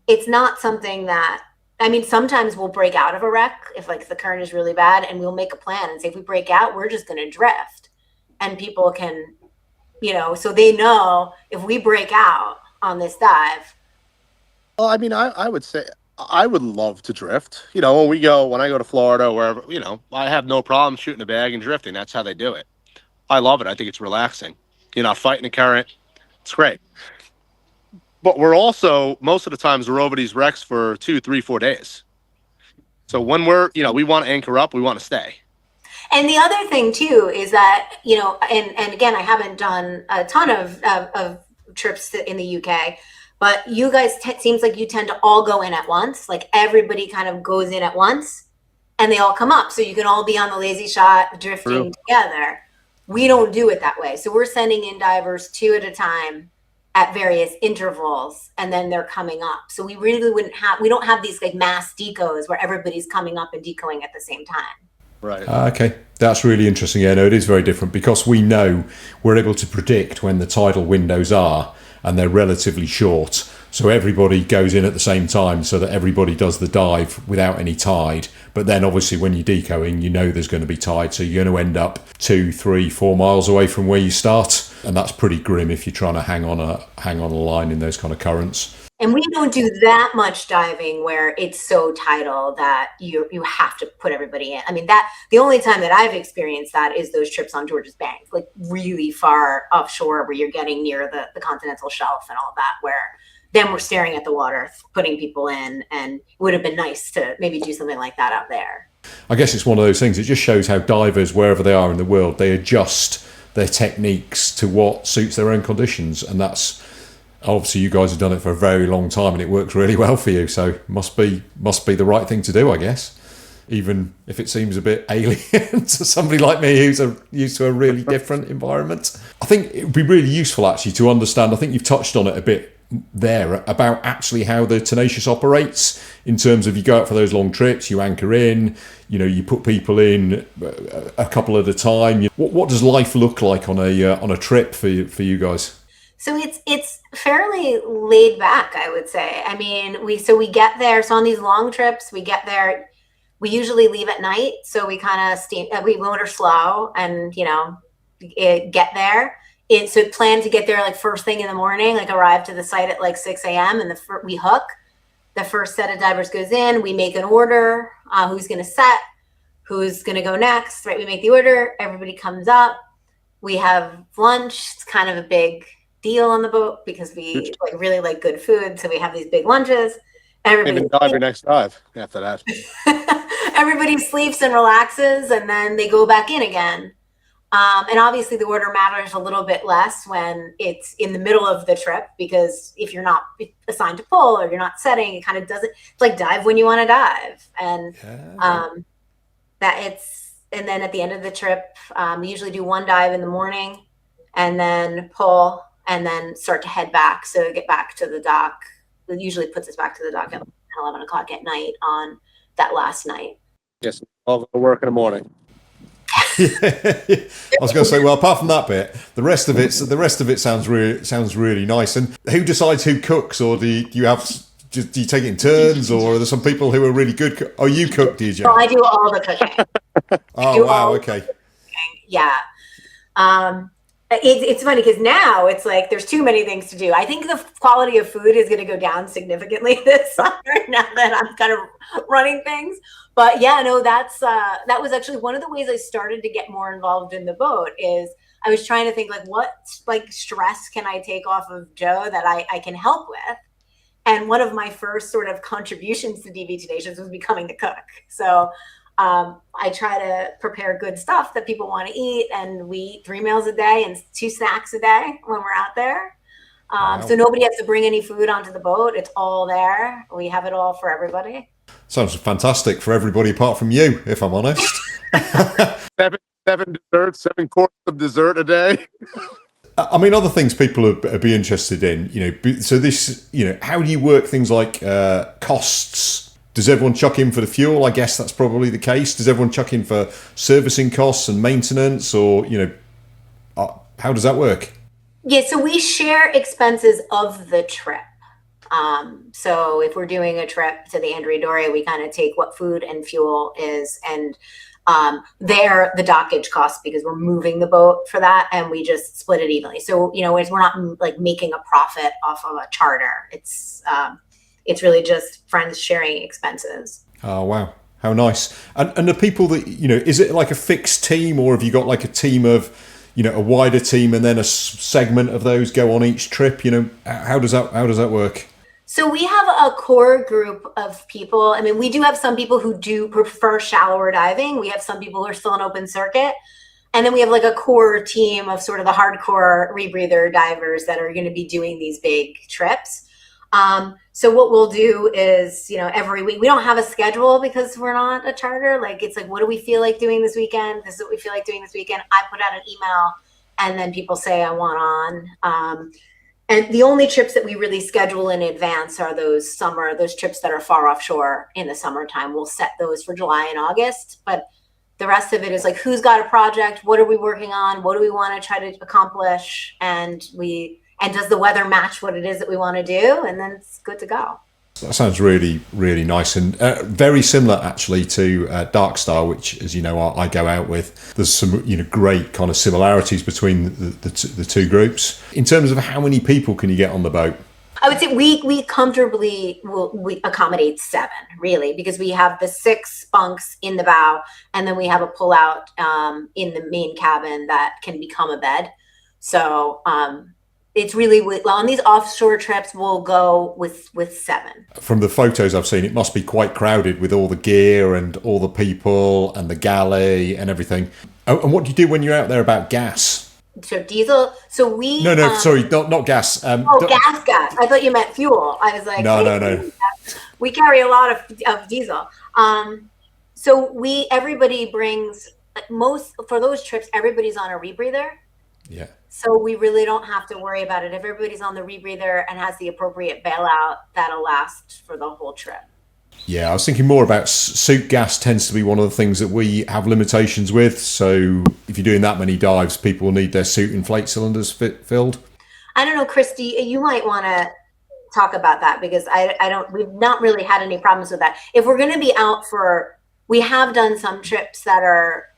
It's not something that, I mean, sometimes we'll break out of a wreck if like the current is really bad, and we'll make a plan and say, if we break out, we're just going to drift. And people can, so they know if we break out on this dive. Well, I mean, I would say I would love to drift. When I go to Florida or wherever, I have no problem shooting a bag and drifting. That's how they do it. I love it. I think it's relaxing. You're not fighting a current. It's great. But we're also, most of the times, we're over these wrecks for 2, 3, 4 days. So when we want to anchor up, we want to stay. And the other thing, too, is that, and again, I haven't done a ton of trips in the UK, but you guys, seems like you tend to all go in at once. Like everybody kind of goes in at once and they all come up. So you can all be on the lazy shot, drifting together. We don't do it that way. So we're sending in divers 2 at a time at various intervals, and then they're coming up. So we really we don't have these like mass decos where everybody's coming up and decoing at the same time. Right. Okay. That's really interesting. Yeah, no, it is very different because we know we're able to predict when the tidal windows are. and they're relatively short. So everybody goes in at the same time so that everybody does the dive without any tide. But then obviously when you're decoing, you know there's going to be tide. So you're going to end up 2, 3, 4 miles away from where you start. And that's pretty grim if you're trying to hang on a line in those kind of currents. And we don't do that much diving where it's so tidal that you have to put everybody in. I mean, that the only time that I've experienced that is those trips on George's Bank, like really far offshore where you're getting near the continental shelf and all that, where then we're staring at the water, putting people in, and it would have been nice to maybe do something like that out there. I guess it's one of those things. It just shows how divers, wherever they are in the world, they adjust their techniques to what suits their own conditions. And that's obviously, you guys have done it for a very long time and it works really well for you. So must be the right thing to do, I guess, even if it seems a bit alien to somebody like me who's used to a really different environment. I think it would be really useful actually to understand, I think you've touched on it a bit there, about actually how the Tenacious operates in terms of you go out for those long trips, you anchor in, you put people in a couple at a time. What does life look like on a trip for you guys? So it's fairly laid back, I would say. I mean, we get there. So on these long trips, we get there. We usually leave at night, so we kind of we motor slow and get there. So plan to get there like first thing in the morning, like arrive to the site at like 6 a.m. and we hook. The first set of divers goes in. We make an order. Who's going to set? Who's going to go next? Right? We make the order. Everybody comes up. We have lunch. It's kind of a big deal on the boat because we really like good food. So we have these big lunches. Everybody dive your next dive after that. Everybody sleeps and relaxes, and then they go back in again. And obviously the order matters a little bit less when it's in the middle of the trip, because if you're not assigned to pull or you're not setting, it kind of doesn't, it's like dive when you want to dive. And and then at the end of the trip, we usually do one dive in the morning and then pull and then start to head back. So get back to the dock. It usually puts us back to the dock at 11 o'clock at night on that last night. Yes, all the work in the morning. I was going to say, well, apart from that bit, the rest of it sounds really nice. And who decides who cooks, or do you take it in turns, or are there some people who are really good? Oh, you cook, do you, Jenn? No, I do all the cooking. Oh, wow, okay. Yeah. It's funny because now it's like there's too many things to do. I think the quality of food is going to go down significantly this summer now that I'm kind of running things. But yeah, no, that was actually one of the ways I started to get more involved in the boat. Is I was trying to think like what stress can I take off of Joe that I can help with. And one of my first sort of contributions to DV Tenacious was becoming the cook. So I try to prepare good stuff that people want to eat, and we eat 3 meals a day and 2 snacks a day when we're out there. Wow. So nobody has to bring any food onto the boat. It's all there. We have it all for everybody. Sounds fantastic for everybody apart from you, if I'm honest. seven desserts, 7 courses of dessert a day. I mean, other things people would be interested in, so this, how do you work things like costs? Does everyone chuck in for the fuel? I guess that's probably the case. Does everyone chuck in for servicing costs and maintenance, or, how does that work? Yeah, so we share expenses of the trip. So if we're doing a trip to the Andrea Doria, we kind of take what food and fuel is, and they're the dockage costs because we're moving the boat for that, and we just split it evenly. So, we're not like making a profit off of a charter. It's really just friends sharing expenses. Oh, wow. How nice. And the people that, is it like a fixed team, or have you got like a team of, a wider team and then a segment of those go on each trip? How does that work? So we have a core group of people. I mean, we do have some people who do prefer shallower diving. We have some people who are still in open circuit. And then we have like a core team of sort of the hardcore rebreather divers that are going to be doing these big trips. So what we'll do is, every week, we don't have a schedule because we're not a charter. Like, it's like, what do we feel like doing this weekend? This is what we feel like doing this weekend. I put out an email and then people say I want on. And the only trips that we really schedule in advance are those trips that are far offshore in the summertime. We'll set those for July and August, but the rest of it is like, who's got a project? What are we working on? What do we want to try to accomplish? And and does the weather match what it is that we want to do, and then it's good to go. That sounds really, really nice, and very similar actually to Dark Star, which, as you know, I go out with. There's some, great kind of similarities between the two groups. In terms of how many people can you get on the boat? I would say we comfortably we accommodate 7, really, because we have the 6 bunks in the bow, and then we have a pullout in the main cabin that can become a bed. So it's really, on these offshore trips, we'll go with 7. From the photos I've seen, it must be quite crowded with all the gear and all the people and the galley and everything. Oh, and what do you do when you're out there about gas? So diesel. So we sorry, not gas. Gas. I thought you meant fuel. I was like, no. We carry a lot of diesel. So everybody brings for those trips. Everybody's on a rebreather. Yeah. So we really don't have to worry about it. If everybody's on the rebreather and has the appropriate bailout, that'll last for the whole trip. Yeah, I was thinking more about suit gas. Tends to be one of the things that we have limitations with. So if you're doing that many dives, people will need their suit inflate cylinders filled. I don't know, Christy, you might want to talk about that, because we've not really had any problems with that. If we're going to be out we have done some trips that are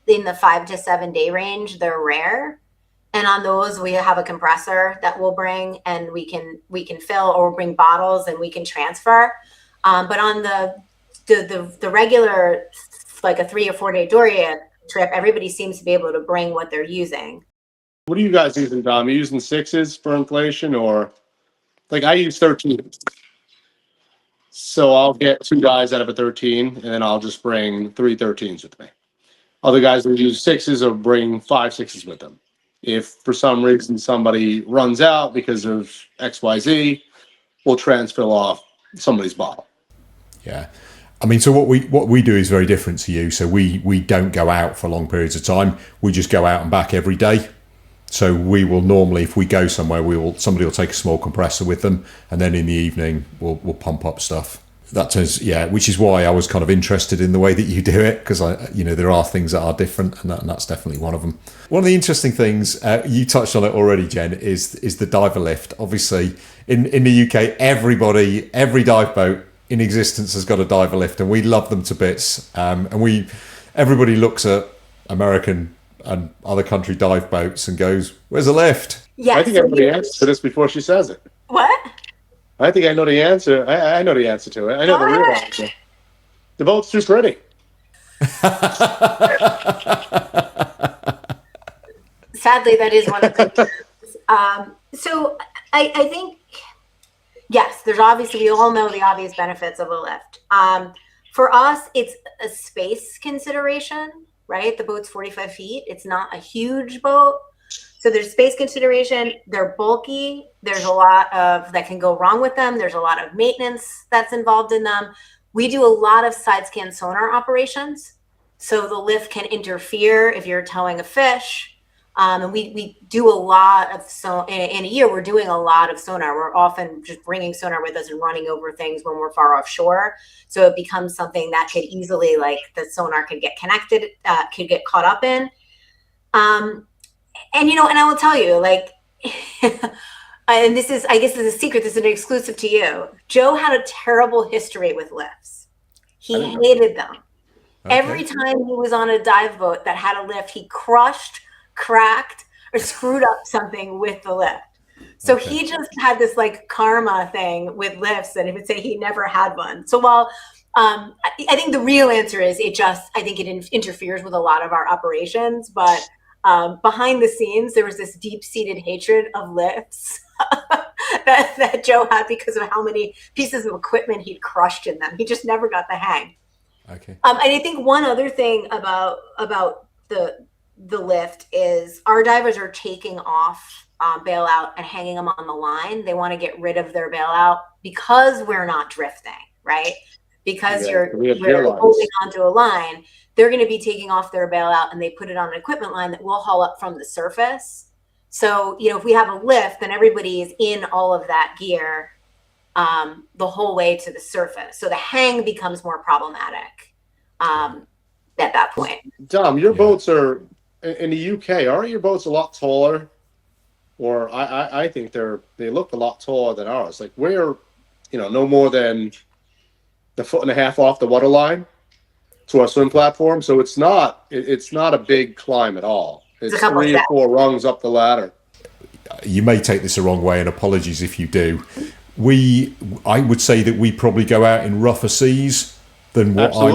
in the 5 to 7 day range. They're rare. And on those, we have a compressor that we'll bring, and we can fill, or we'll bring bottles and we can transfer. But on the regular, like a 3 or 4 day Doria trip, everybody seems to be able to bring what they're using. What are you guys using, Dom? Are you using 6s for inflation, or like I use 13s? So I'll get 2 guys out of a 13, and then I'll just bring 3 13s with me. Other guys will use 6s or bring 5 6s with them. If for some reason somebody runs out because of XYZ, we'll transfer off somebody's bottle. Yeah. I mean, so what we do is very different to you. So we don't go out for long periods of time. We just go out and back every day. So we will normally, if we go somewhere, somebody will take a small compressor with them, and then in the evening we'll pump up stuff. Which is why I was kind of interested in the way that you do it, because there are things that are different, and that's definitely one of them. One of the interesting things, you touched on it already, Jen, is the diver lift. Obviously, in the UK, every dive boat in existence has got a diver lift, and we love them to bits. And everybody looks at American and other country dive boats and goes, "Where's the lift?" Yeah, I think everybody answers this before she says it. What? I think I know the answer. I know the answer to it. I know the real answer. The boat's too pretty. Sadly, that is one of the so I think, yes, there's obviously, we all know the obvious benefits of a lift. For us, it's a space consideration, right? The boat's 45 feet. It's not a huge boat. So there's space consideration. They're bulky. There's a lot that can go wrong with them. There's a lot of maintenance that's involved in them. We do a lot of side scan sonar operations. So the lift can interfere if you're towing a fish. And we do a lot of, in a year, we're doing a lot of sonar. We're often just bringing sonar with us and running over things when we're far offshore. So it becomes something that could easily, like, the sonar could get connected, could get caught up in. And, and I will tell you, like, and this is, I guess this is a secret, this is an exclusive to you. Joe had a terrible history with lifts. He hated them. Okay. Every time he was on a dive boat that had a lift, he crushed, cracked, or screwed up something with the lift. So he just had this, like, karma thing with lifts, and he would say he never had one. So while I think the real answer is I think it interferes with a lot of our operations, but behind the scenes, there was this deep-seated hatred of lifts that Joe had because of how many pieces of equipment he'd crushed in them. He just never got the hang. Okay. And I think one other thing about the lift is our divers are taking off bailout and hanging them on the line. They want to get rid of their bailout because we're not drifting, right? Because we're holding onto a line. They're going to be taking off their bailout, and they put it on an equipment line that we'll haul up from the surface. So, if we have a lift, then everybody is in all of that gear the whole way to the surface. So the hang becomes more problematic at that point. Dom, your boats are in the UK. Aren't your boats a lot taller or I think they look a lot taller than ours. Like we're, no more than the 1.5 feet off the water line to our swim platform. So it's not a big climb at all. It's a couple 3 or steps. 4 rungs up the ladder. You may take this the wrong way, and apologies if you do. I would say that we probably go out in rougher seas than what Absolutely.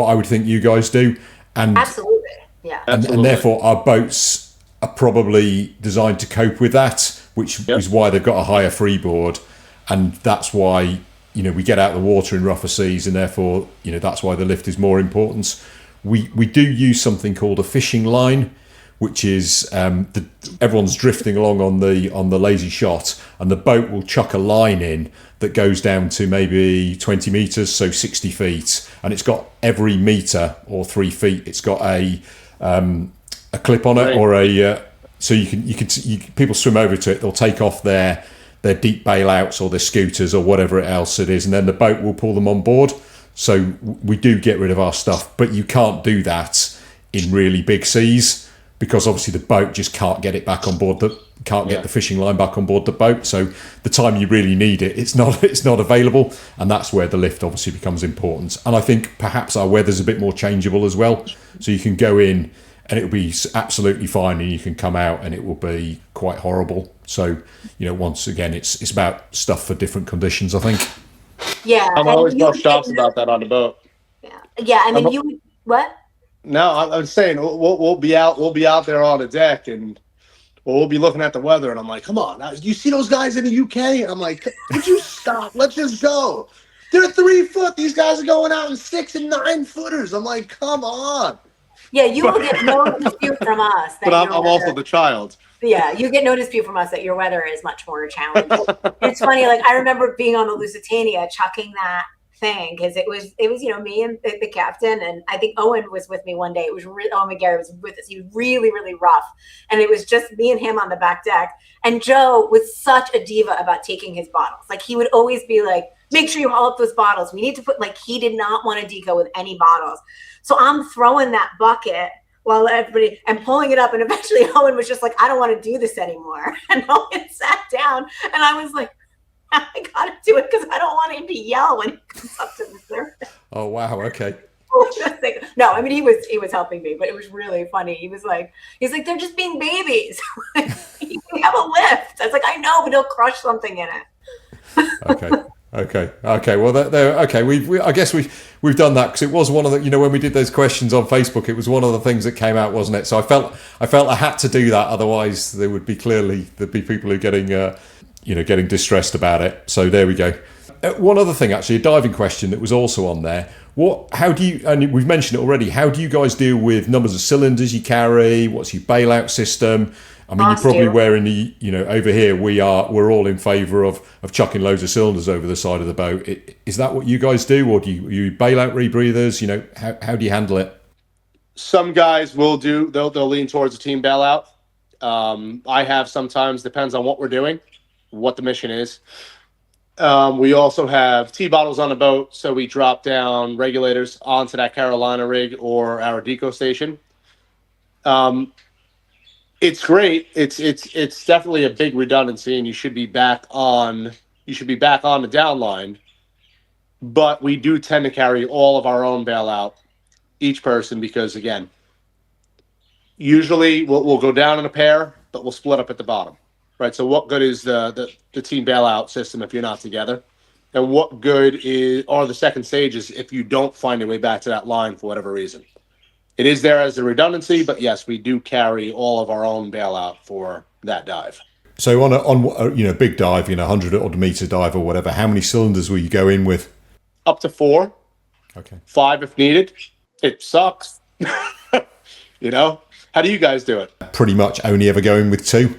I would think you guys do, and Absolutely. Yeah. Absolutely. and therefore our boats are probably designed to cope with that, which Yep. is why they've got a higher freeboard, and that's why we get out of the water in rougher seas, and therefore that's why the lift is more important. We do use something called a fishing line, which is everyone's drifting along on the lazy shot, and the boat will chuck a line in that goes down to maybe 20 meters, so 60 feet, and it's got every meter or 3 feet. It's got a clip on it, Right. or so people swim over to it. They'll take off their deep bailouts or their scooters or whatever else it is, and then the boat will pull them on board. So we do get rid of our stuff, but you can't do that in really big seas, because obviously the boat just can't get it back on board. Can't get the fishing line back on board the boat. So the time you really need it, it's not available, and that's where the lift obviously becomes important. And I think perhaps our weather's a bit more changeable as well. So you can go in and it'll be absolutely fine, and you can come out and it will be quite horrible. So once again, it's about stuff for different conditions, I think. Yeah. I'm and always you more would shops get about that on the boat. Yeah. I mean, you would, what? No, I'm saying we'll be out there on the deck, and we'll be looking at the weather, and I'm like, come on, you see those guys in the UK? And I'm like, would you stop? Let's just go. They're 3 foot. These guys are going out in 6 and 9 footers. I'm like, come on. Yeah, you will get no dispute from us. That But I'm your also weather- the child. Yeah, you get no dispute from us that your weather is much more challenging. It's funny, like I remember being on the Lusitania chucking that thing, because it was me and the captain, and I think Owen was with me one day. It was Owen McGarry was with us. He was really, really rough, and it was just me and him on the back deck. And Joe was such a diva about taking his bottles. Like he would always be like, make sure you haul up those bottles. We need to put, like, he did not want to deco with any bottles. So I'm throwing that bucket while everybody, and pulling it up, and eventually Owen was just like, I don't want to do this anymore. And Owen sat down, and I was like, I gotta do it because I don't want him to yell when he comes up to the surface. Oh wow, okay. No, I mean he was helping me, but it was really funny. He's like, they're just being babies. You can have a lift. I was like, I know, but he'll crush something in it. Okay. Well, okay. I guess we've done that, because it was one of the, when we did those questions on Facebook, it was one of the things that came out, wasn't it? So I felt I had to do that, otherwise there'd be people who are getting distressed about it. So there we go. One other thing, actually, a diving question that was also on there. How do you, and we've mentioned it already, how do you guys deal with numbers of cylinders you carry? What's your bailout system? I mean, you're probably wearing the, over here we're all in favour of chucking loads of cylinders over the side of the boat. Is that what you guys do, or do you bail out rebreathers? How do you handle it? Some guys will do. They'll lean towards a team bailout. I have sometimes, depends on what we're doing, what the mission is. We also have tea bottles on the boat, so we drop down regulators onto that Carolina rig or our deco station. It's great. It's definitely a big redundancy, and you should be back on the down line. But we do tend to carry all of our own bailout, each person, because again, usually we'll go down in a pair, but we'll split up at the bottom. Right, so what good is the team bailout system if you're not together? And what good are the second stages if you don't find your way back to that line for whatever reason? It is there as a redundancy, but yes, we do carry all of our own bailout for that dive. So on a big dive, 100 odd meter dive or whatever, how many cylinders will you go in with? Up to 4. Okay. 5 if needed. It sucks. How do you guys do it? Pretty much only ever going with 2.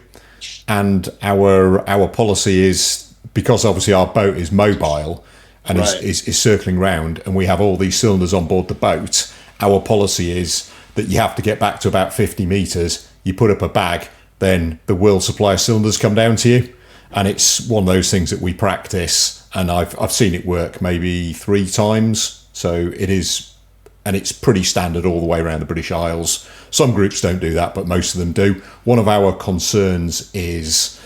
And our policy is, because obviously our boat is mobile and Right. is circling round, and we have all these cylinders on board the boat, our policy is that you have to get back to about 50 meters, you put up a bag, then the world supply of cylinders come down to you. And it's one of those things that we practice, and I've seen it work maybe 3 times. So it is, and it's pretty standard all the way around the British Isles. Some groups don't do that, but most of them do. One of our concerns is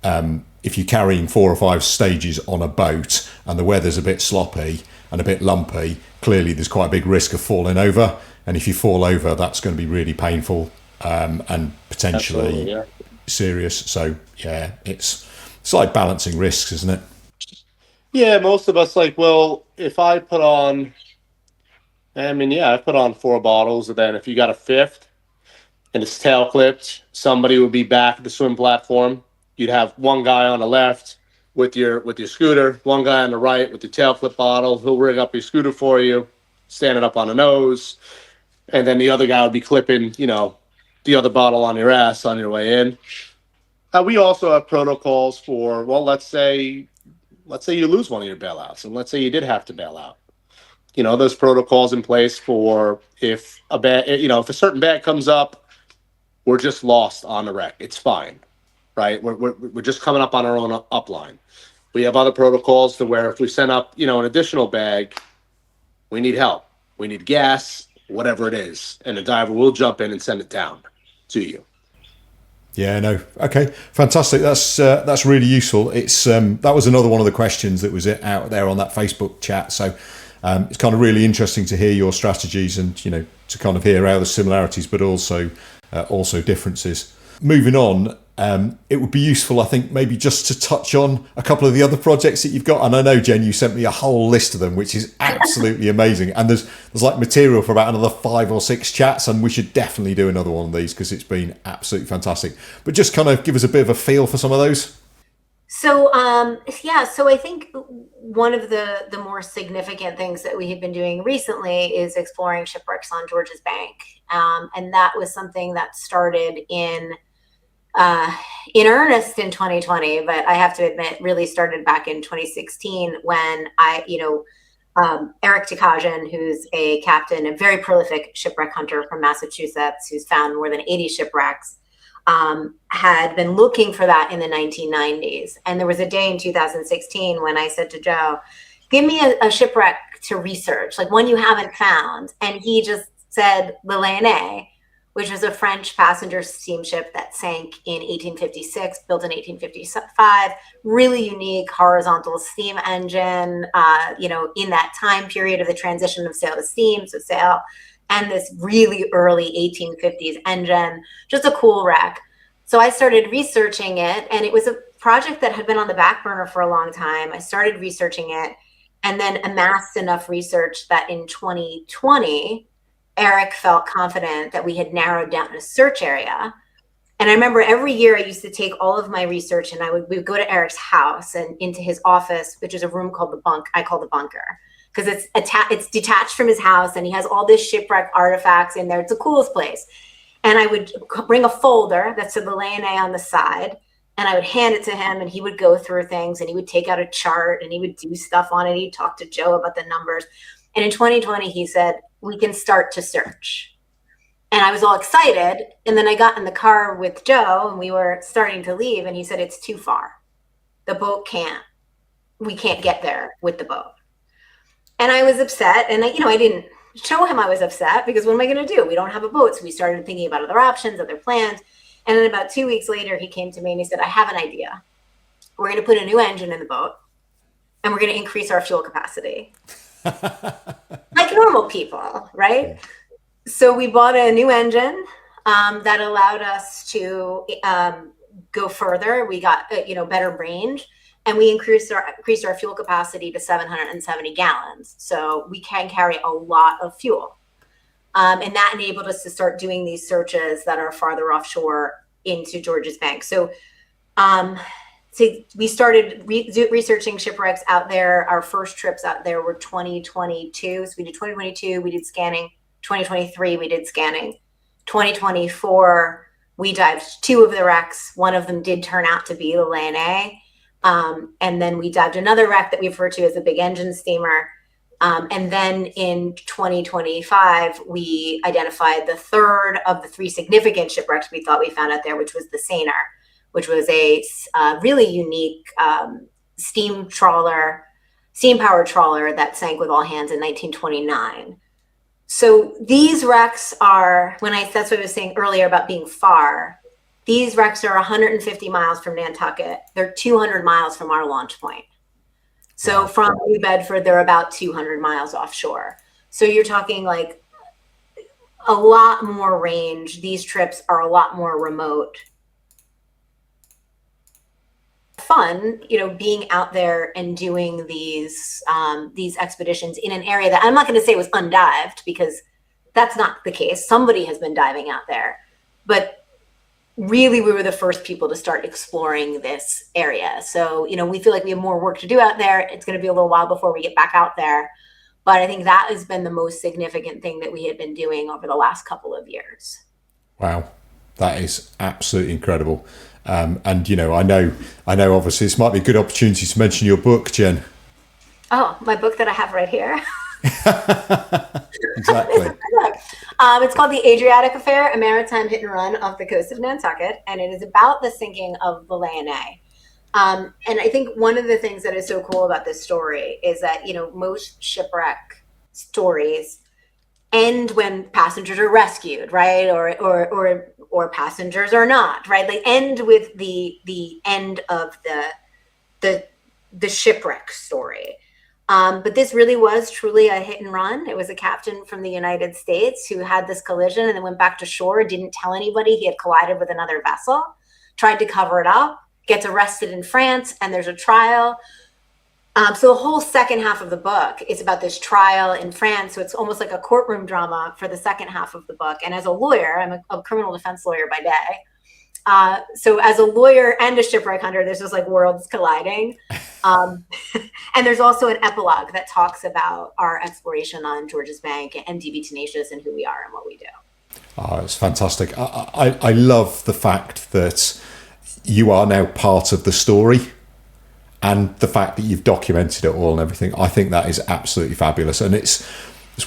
if you're carrying 4 or 5 stages on a boat and the weather's a bit sloppy and a bit lumpy, clearly there's quite a big risk of falling over. And if you fall over, that's going to be really painful and potentially serious. So, yeah, it's like balancing risks, isn't it? Yeah, most of us well, if I put on, I put on 4 bottles, and then if you got a 5th and it's tail clipped, somebody would be back at the swim platform. You'd have one guy on the left with your scooter, one guy on the right with the tail clip bottle. He'll rig up your scooter for you, stand it up on the nose, and then the other guy would be clipping, the other bottle on your ass on your way in. We also have protocols for, let's say you lose one of your bailouts, and let's say you did have to bail out. Those protocols in place for if a certain bag comes up, we're just lost on the wreck. It's fine, right? We're just coming up on our own upline. We have other protocols to where if we send up, an additional bag, we need help. We need gas, whatever it is, and the diver will jump in and send it down to you. Yeah, no. Okay, fantastic. That's really useful. It's that was another one of the questions that was out there on that Facebook chat. So it's kind of really interesting to hear your strategies and to kind of hear how the similarities, but also differences. Moving on, it would be useful, I think, maybe just to touch on a couple of the other projects that you've got. And I know, Jenn, you sent me a whole list of them, which is absolutely amazing. And there's like material for about another 5 or 6 chats, and we should definitely do another one of these because it's been absolutely fantastic. But just kind of give us a bit of a feel for some of those. So, so I think one of the more significant things that we have been doing recently is exploring shipwrecks on George's Bank. And that was something that started in earnest in 2020, but I have to admit, really started back in 2016 when Eric Tikajian, who's a captain, a very prolific shipwreck hunter from Massachusetts, who's found more than 80 shipwrecks, had been looking for that in the 1990s. And there was a day in 2016 when I said to Joe, give me a shipwreck to research, like one you haven't found. And he just said the Lyonnais, which was a French passenger steamship that sank in 1856, built in 1855, really unique horizontal steam engine, in that time period of the transition of sail to steam, so sail, and this really early 1850s engine, just a cool wreck. So I started researching it, and it was a project that had been on the back burner for a long time. I started researching it and then amassed enough research that in 2020, Eric felt confident that we had narrowed down a search area. And I remember every year I used to take all of my research and we would go to Eric's house and into his office, which is a room called I call the bunker, because it's detached from his house and he has all this shipwreck artifacts in there. It's the coolest place. And I would bring a folder that said the Lyonnais on the side, and I would hand it to him, and he would go through things, and he would take out a chart and he would do stuff on it. He'd talk to Joe about the numbers. And in 2020, he said, we can start to search. And I was all excited. And then I got in the car with Joe and we were starting to leave. And he said, it's too far. The boat we can't get there with the boat. And I was upset. And I didn't show him I was upset because what am I going to do? We don't have a boat. So we started thinking about other options, other plans. And then about 2 weeks later, he came to me and he said, I have an idea. We're going to put a new engine in the boat and we're going to increase our fuel capacity. Like normal people, right? Yeah. So we bought a new engine that allowed us to go further. We got better range, and we increased our fuel capacity to 770 gallons. So we can carry a lot of fuel, and that enabled us to start doing these searches that are farther offshore into George's Bank. So we started researching shipwrecks out there. Our first trips out there were 2022. So we did 2022, we did scanning. 2023, we did scanning. 2024, we dived 2 of the wrecks. One of them did turn out to be the Lyonnais. And then we dived another wreck that we refer to as a big engine steamer. And then in 2025, we identified the third of the 3 significant shipwrecks we thought we found out there, which was the Seiner, which was a really unique steam-powered trawler that sank with all hands in 1929. So these wrecks are, that's what I was saying earlier about being far. These wrecks are 150 miles from Nantucket. They're 200 miles from our launch point. So from New Bedford, they're about 200 miles offshore. So you're talking like a lot more range. These trips are a lot more remote. Fun, being out there and doing these expeditions in an area that I'm not going to say was undived, because that's not the case. Somebody has been diving out there, but really we were the first people to start exploring this area. So, we feel like we have more work to do out there. It's going to be a little while before we get back out there. But I think that has been the most significant thing that we had been doing over the last couple of years. Wow, that is absolutely incredible. And I know obviously this might be a good opportunity to mention your book, Jenn. Oh, my book that I have right here. Exactly. It's called The Adriatic Affair, a maritime hit and run off the coast of Nantucket, and it is about the sinking of the Leonay. And I think one of the things that is so cool about this story is that, most shipwreck stories end when passengers are rescued, right? Or passengers are not, right? They end with the end of the shipwreck story. But this really was truly a hit and run. It was a captain from the United States who had this collision and then went back to shore, didn't tell anybody he had collided with another vessel, tried to cover it up, gets arrested in France, and there's a trial. So the whole second half of the book is about this trial in France. So it's almost like a courtroom drama for the second half of the book. And as a lawyer, I'm a criminal defense lawyer by day. So as a lawyer and a shipwreck hunter, there's just like worlds colliding. And there's also an epilogue that talks about our exploration on Georges Bank and DV Tenacious and who we are and what we do. Oh, it's fantastic. I love the fact that you are now part of the story, and the fact that you've documented it all and everything. I think that is absolutely fabulous. And it's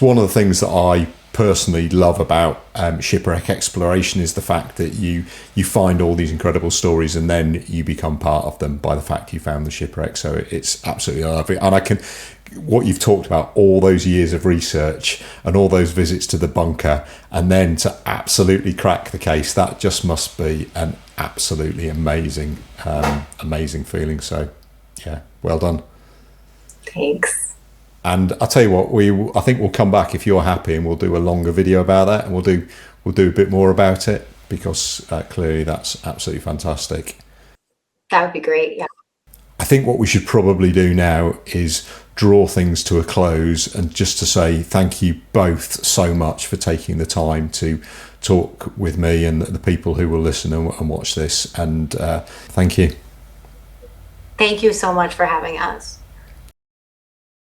one of the things that I personally love about shipwreck exploration, is the fact that you find all these incredible stories and then you become part of them by the fact you found the shipwreck. So it's absolutely lovely. And what you've talked about, all those years of research and all those visits to the bunker, and then to absolutely crack the case, that just must be an absolutely amazing feeling. So yeah, well done. Thanks. And I'll tell you what, I think we'll come back if you're happy, and we'll do a longer video about that, and we'll do a bit more about it, because clearly that's absolutely fantastic. That would be great. Yeah. I think what we should probably do now is draw things to a close, and just to say thank you both so much for taking the time to talk with me and the people who will listen and watch this. And thank you. Thank you so much for having us.